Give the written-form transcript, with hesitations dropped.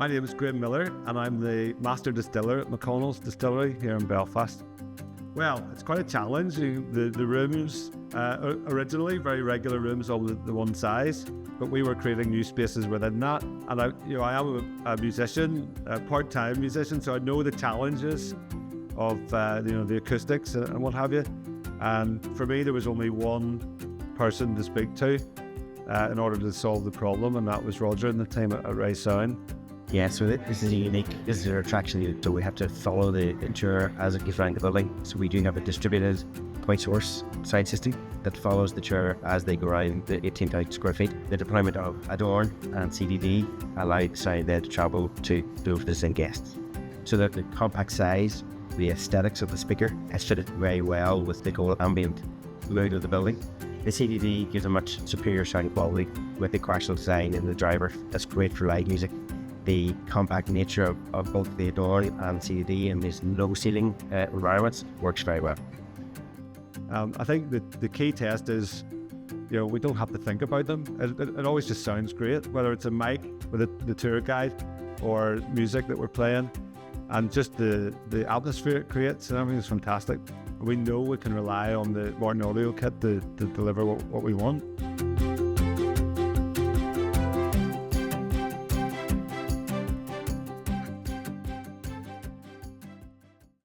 My name is Graham Miller and I'm the Master Distiller at McConnell's Distillery here in Belfast. Well, it's quite a challenge. The rooms, originally very regular rooms, all the one size, but we were creating new spaces within that. And I am a musician, a part-time musician, so I know the challenges of the acoustics and what have you. And for me, there was only one person to speak to in order to solve the problem, and that was Roger in the time at Rea Sound. Yeah, so this is our attraction. So we have to follow the tour as it goes around the building. So we do have a distributed point source sound system that follows the tour as they go around the 18,000 square feet. The deployment of ADORN and CDD allowed the sound there to travel to those visiting guests. So that the compact size, the aesthetics of the speaker has fitted very well with the whole ambient mood of the building. The CDD gives a much superior sound quality with the coaxial design in the driver. That's great for live music. The compact nature of both the ADORN and CDD in these low ceiling environments works very well. I think that the key test is, we don't have to think about them. It always just sounds great, whether it's a mic with the tour guide or music that we're playing, and just the atmosphere it creates and everything is fantastic. We know we can rely on the Martin Audio kit to deliver what we want.